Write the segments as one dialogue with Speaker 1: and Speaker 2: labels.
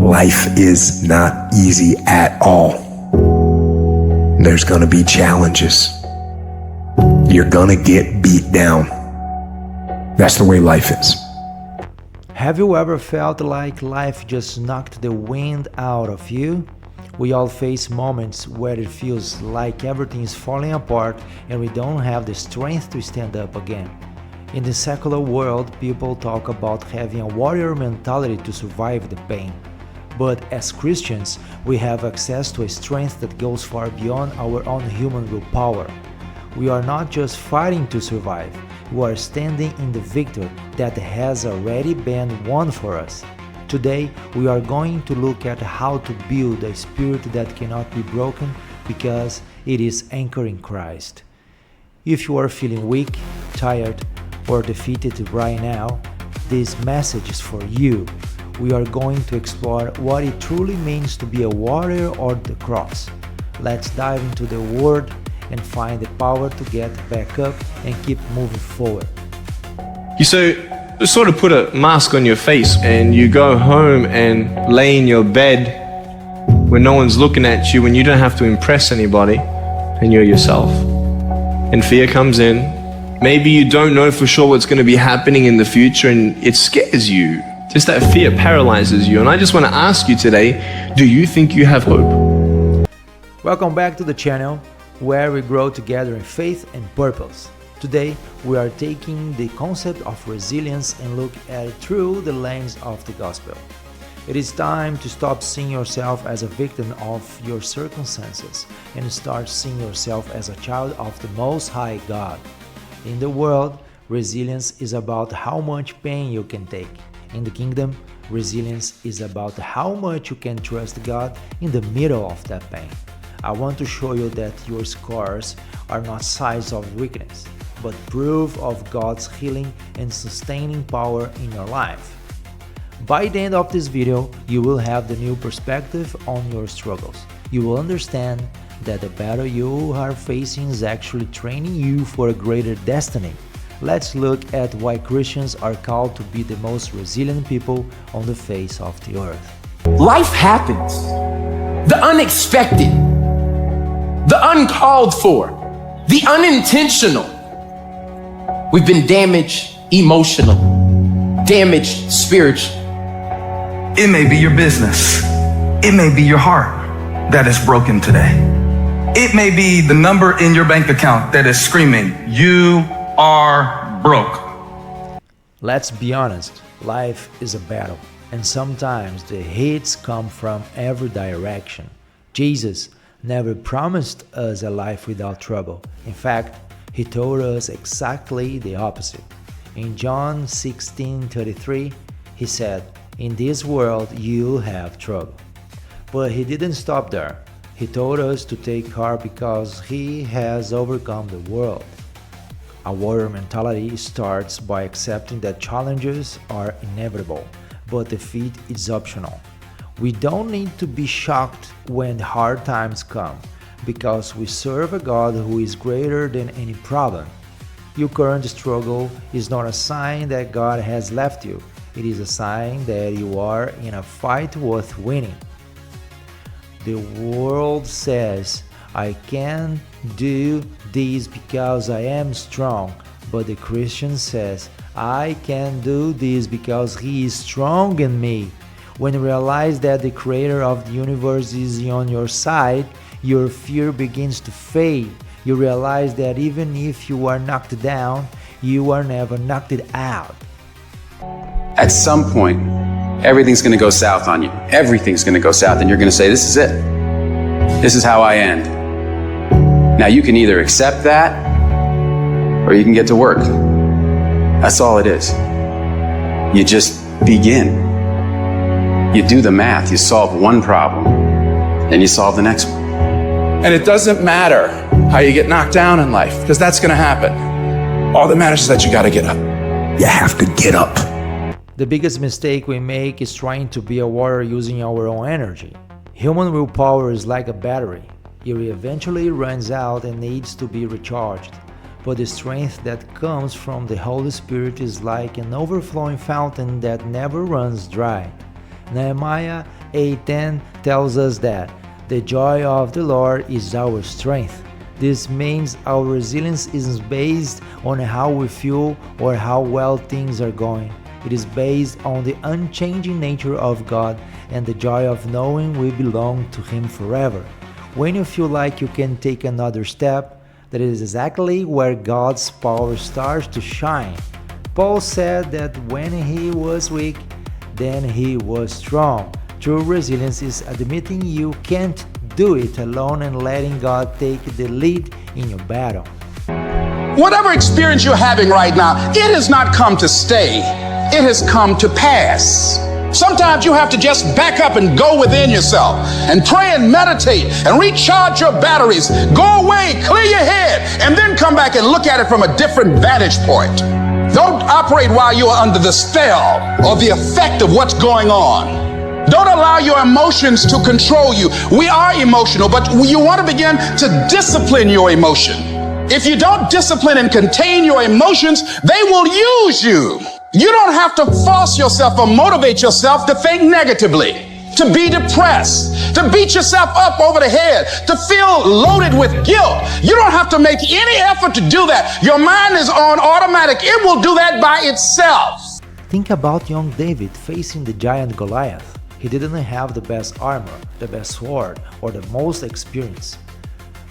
Speaker 1: Life is not easy at all. There's gonna be challenges. You're gonna get beat down. That's the way life is.
Speaker 2: Have you ever felt like life just knocked the wind out of you? We all face moments where it feels like everything is falling apart and we don't have the strength to stand up again. In the secular world, people talk about having a warrior mentality to survive the pain. But as Christians, we have access to a strength that goes far beyond our own human willpower. We are not just fighting to survive, we are standing in the victory that has already been won for us. Today, we are going to look at how to build a spirit that cannot be broken because it is anchored in Christ. If you are feeling weak, tired, or defeated right now, this message is for you. We are going to explore what it truly means to be a warrior on the cross. Let's dive into the Word and find the power to get back up and keep moving forward.
Speaker 3: You sort of put a mask on your face and you go home and lay in your bed when no one's looking at you and you don't have to impress anybody and you're yourself. And fear comes in. Maybe you don't know for sure what's going to be happening in the future and it scares you. Just that fear paralyzes you. And I just want to ask you today, do you think you have hope?
Speaker 2: Welcome back to the channel where we grow together in faith and purpose. Today, we are taking the concept of resilience and look at it through the lens of the gospel. It is time to stop seeing yourself as a victim of your circumstances and start seeing yourself as a child of the Most High God. In the world, resilience is about how much pain you can take. In the kingdom, resilience is about how much you can trust God in the middle of that pain. I want to show you that your scars are not signs of weakness, but proof of God's healing and sustaining power in your life. By the end of this video, you will have the new perspective on your struggles. You will understand that the battle you are facing is actually training you for a greater destiny. Let's look at why Christians are called to be the most resilient people on the face of the earth.
Speaker 4: Life happens. The unexpected, the uncalled for, the unintentional. We've been damaged emotionally, damaged spiritually.
Speaker 5: It may be your business. It may be your heart that is broken today. It may be the number in your bank account that is screaming, "You are broke."
Speaker 2: Let's be honest, life is a battle, and sometimes the hits come from every direction. Jesus never promised us a life without trouble. In fact, he told us exactly the opposite. In John 16:33, he said, "In this world you'll have trouble." But he didn't stop there. He told us to take heart because he has overcome the world. A warrior mentality starts by accepting that challenges are inevitable, but defeat is optional. We don't need to be shocked when hard times come, because we serve a God who is greater than any problem. Your current struggle is not a sign that God has left you. It is a sign that you are in a fight worth winning. The world says, "I can do this because I am strong," but the Christian says, "I can do this because He is strong in me." When you realize that the Creator of the universe is on your side, your fear begins to fade. You realize that even if you are knocked down, you are never knocked out.
Speaker 6: At some point, everything's going to go south on you. Everything's going to go south, and you're going to say, "This is it. This is how I end." Now, you can either accept that, or you can get to work. That's all it is. You just begin. You do the math. You solve one problem, then you solve the next one.
Speaker 7: And it doesn't matter how you get knocked down in life, because that's going to happen. All that matters is that you got to get up.
Speaker 1: You have to get up.
Speaker 2: The biggest mistake we make is trying to be a warrior using our own energy. Human willpower is like a battery. It eventually runs out and needs to be recharged. But the strength that comes from the Holy Spirit is like an overflowing fountain that never runs dry. Nehemiah 8:10 tells us that the joy of the Lord is our strength. This means our resilience isn't based on how we feel or how well things are going. It is based on the unchanging nature of God and the joy of knowing we belong to Him forever. When you feel like you can take another step, that is exactly where God's power starts to shine. Paul said that when he was weak, then he was strong. True resilience is admitting you can't do it alone and letting God take the lead in your battle.
Speaker 8: Whatever experience you're having right now, it has not come to stay. It has come to pass. Sometimes you have to just back up and go within yourself and pray and meditate and recharge your batteries. Go away, clear your head, and then come back and look at it from a different vantage point. Don't operate while you are under the spell or the effect of what's going on. Don't allow your emotions to control you. We are emotional, but you want to begin to discipline your emotion. If you don't discipline and contain your emotions, they will use you. You don't have to force yourself or motivate yourself to think negatively, to be depressed, to beat yourself up over the head, to feel loaded with guilt. You don't have to make any effort to do that. Your mind is on automatic. It will do that by itself.
Speaker 2: Think about young David facing the giant Goliath. He didn't have the best armor, the best sword, or the most experience.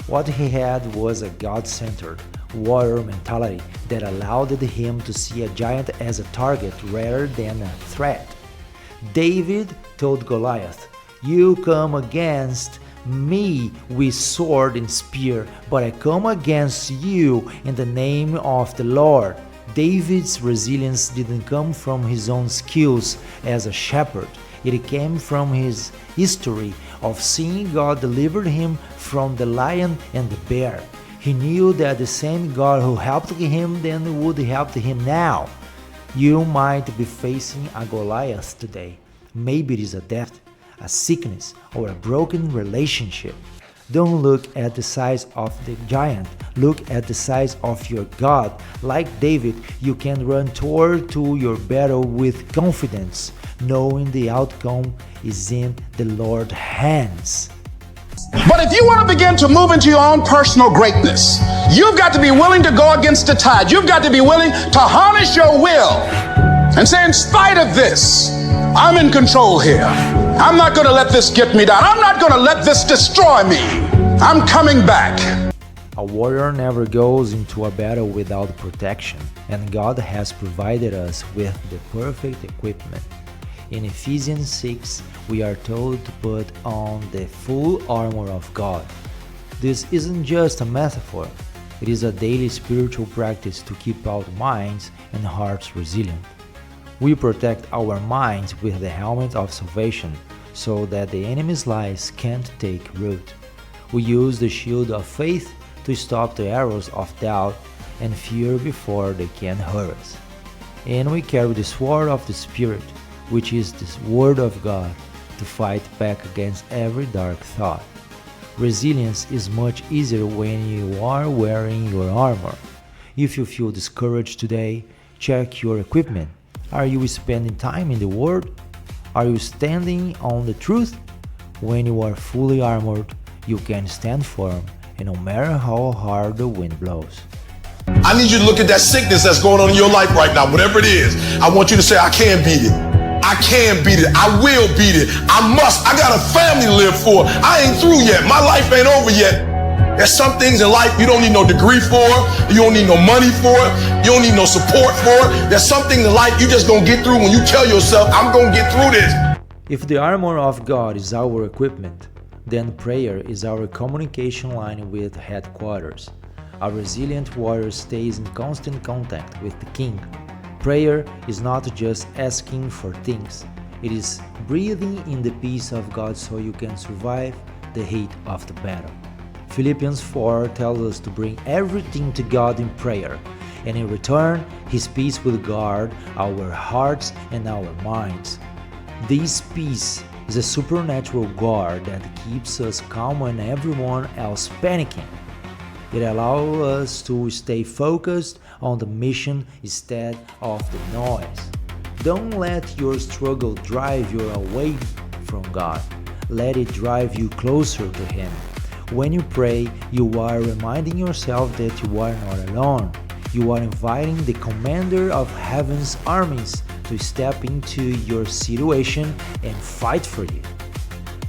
Speaker 2: What he had was a God-centered warrior mentality that allowed him to see a giant as a target rather than a threat. David told Goliath, "You come against me with sword and spear, but I come against you in the name of the Lord." David's resilience didn't come from his own skills as a shepherd. It came from his history of seeing God deliver him from the lion and the bear. He knew that the same God who helped him then would help him now. You might be facing a Goliath today. Maybe it is a death, a sickness, or a broken relationship. Don't look at the size of the giant. Look at the size of your God. Like David, you can run toward to your battle with confidence, knowing the outcome is in the Lord's hands.
Speaker 8: But if you want to begin to move into your own personal greatness, you've got to be willing to go against the tide. You've got to be willing to harness your will and say, in spite of this, I'm in control here. I'm not going to let this get me down. I'm not going to let this destroy me. I'm coming back.
Speaker 2: A warrior never goes into a battle without protection, and God has provided us with the perfect equipment. In Ephesians 6, we are told to put on the full armor of God. This isn't just a metaphor, it is a daily spiritual practice to keep our minds and hearts resilient. We protect our minds with the helmet of salvation so that the enemy's lies can't take root. We use the shield of faith to stop the arrows of doubt and fear before they can hurt us. And we carry the sword of the Spirit, which is the Word of God, to fight back against every dark thought. Resilience is much easier when you are wearing your armor. If you feel discouraged today, check your equipment. Are you spending time in the Word? Are you standing on the truth? When you are fully armored, you can stand firm, and no matter how hard the wind blows.
Speaker 9: I need you to look at that sickness that's going on in your life right now, whatever it is. I want you to say, I can beat it. I can beat it. I will beat it. I must. I got a family to live for. I ain't through yet. My life ain't over yet. There's some things in life you don't need no degree for. You don't need no money for it. You don't need no support for it. There's some things in life you just gonna get through when you tell yourself, I'm gonna get through this.
Speaker 2: If the armor of God is our equipment, then prayer is our communication line with headquarters. A resilient warrior stays in constant contact with the King. Prayer is not just asking for things, it is breathing in the peace of God so you can survive the heat of the battle. Philippians 4 tells us to bring everything to God in prayer, and in return, His peace will guard our hearts and our minds. This peace is a supernatural guard that keeps us calm when everyone else panicking. It allows us to stay focused on the mission instead of the noise. Don't let your struggle drive you away from God. Let it drive you closer to Him. When you pray, you are reminding yourself that you are not alone. You are inviting the commander of heaven's armies to step into your situation and fight for you.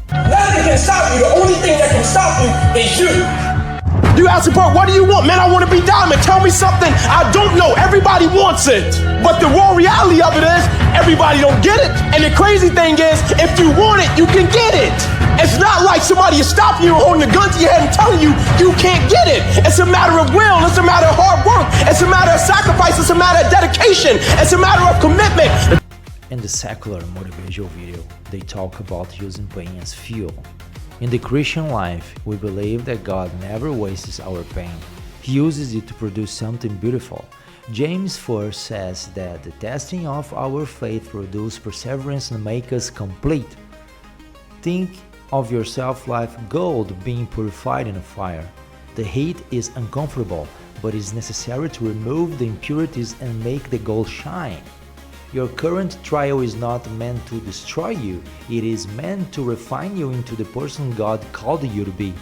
Speaker 10: Nothing can stop you. The only thing that can stop you is you.
Speaker 11: You ask the part, what do you want? Man, I want to be diamond. Tell me something I don't know. Everybody wants it. But the raw reality of it is, everybody don't get it. And the crazy thing is, if you want it, you can get it. It's not like somebody is stopping you, holding a gun to your head and telling you you can't get it. It's a matter of will. It's a matter of hard work. It's a matter of sacrifice. It's a matter of dedication. It's a matter of commitment.
Speaker 2: In the secular motivational video, they talk about using pain as fuel. In the Christian life, we believe that God never wastes our pain. He uses it to produce something beautiful. James 4 says that the testing of our faith produces perseverance and makes us complete. Think of yourself like gold being purified in a fire. The heat is uncomfortable, but it is necessary to remove the impurities and make the gold shine. Your current trial is not meant to destroy you, it is meant to refine you into the person God called you to be.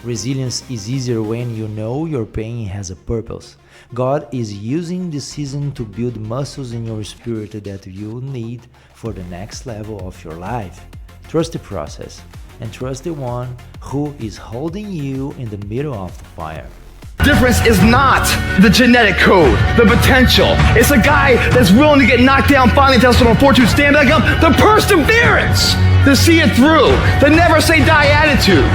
Speaker 2: Resilience is easier when you know your pain has a purpose. God is using this season to build muscles in your spirit that you need for the next level of your life. Trust the process and trust the one who is holding you in the middle of the fire.
Speaker 11: Difference is not the genetic code, the potential. It's a guy that's willing to get knocked down, finally tell someone fortune, stand back up. The perseverance to see it through, the never say die attitude.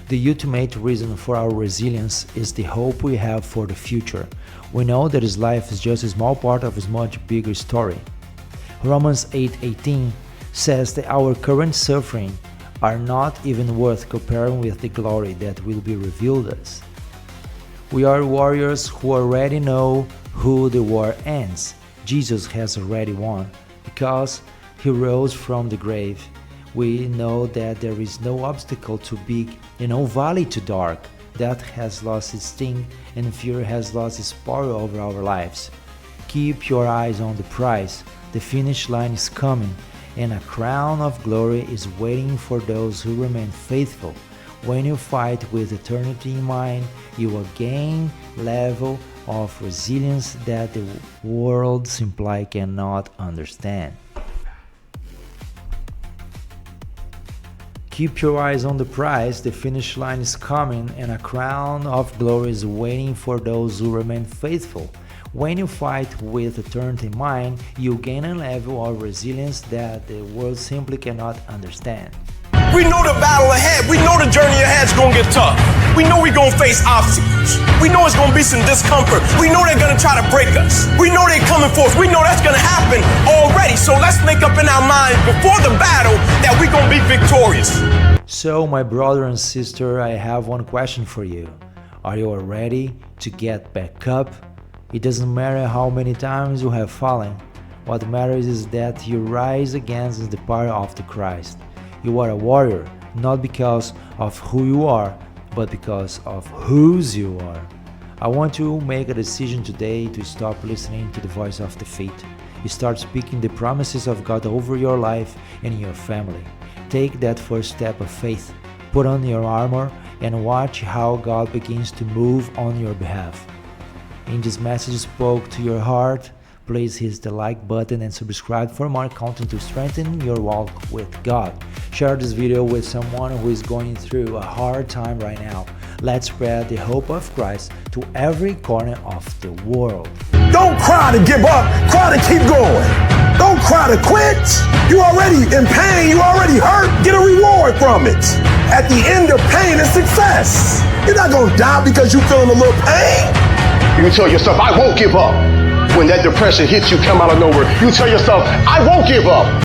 Speaker 2: The ultimate reason for our resilience is the hope we have for the future. We know that his life is just a small part of his much bigger story. Romans 8:18 says that our current suffering are not even worth comparing with the glory that will be revealed us. We are warriors who already know who the war ends. Jesus has already won. Because he rose from the grave, we know that there is no obstacle too big and no valley too dark. Death has lost its sting and fear has lost its power over our lives. Keep your eyes on the prize. The finish line is coming, and a crown of glory is waiting for those who remain faithful. When you fight with eternity in mind, you will gain level of resilience that the world simply cannot understand. Keep your eyes on the prize, the finish line is coming, and a crown of glory is waiting for those who remain faithful. When you fight with eternity in mind, you gain a level of resilience that the world simply cannot understand.
Speaker 10: We know the battle ahead. We know the journey ahead is going to get tough. We know we're going to face obstacles. We know it's going to be some discomfort. We know they're going to try to break us. We know they're coming for us. We know that's going to happen already. So let's make up in our minds before the battle that we're going to be victorious.
Speaker 2: So, my brother and sister, I have one question for you. Are you ready to get back up? It doesn't matter how many times you have fallen. What matters is that you rise against the power of the Christ. You are a warrior, not because of who you are, but because of whose you are. I want you to make a decision today to stop listening to the voice of defeat. You start speaking the promises of God over your life and your family. Take that first step of faith, put on your armor, and watch how God begins to move on your behalf. If this message spoke to your heart, please hit the like button and subscribe for more content to strengthen your walk with God. Share this video with someone who is going through a hard time right now. Let's spread the hope of Christ to every corner of the world.
Speaker 9: Don't cry to give up, cry to keep going. Don't cry to quit. You already in pain, you already hurt. Get a reward from it. At the end of pain is success. You're not gonna die because you're feeling a little pain.
Speaker 12: You tell yourself, I won't give up. When that depression hits you, come out of nowhere, you tell yourself, I won't give up.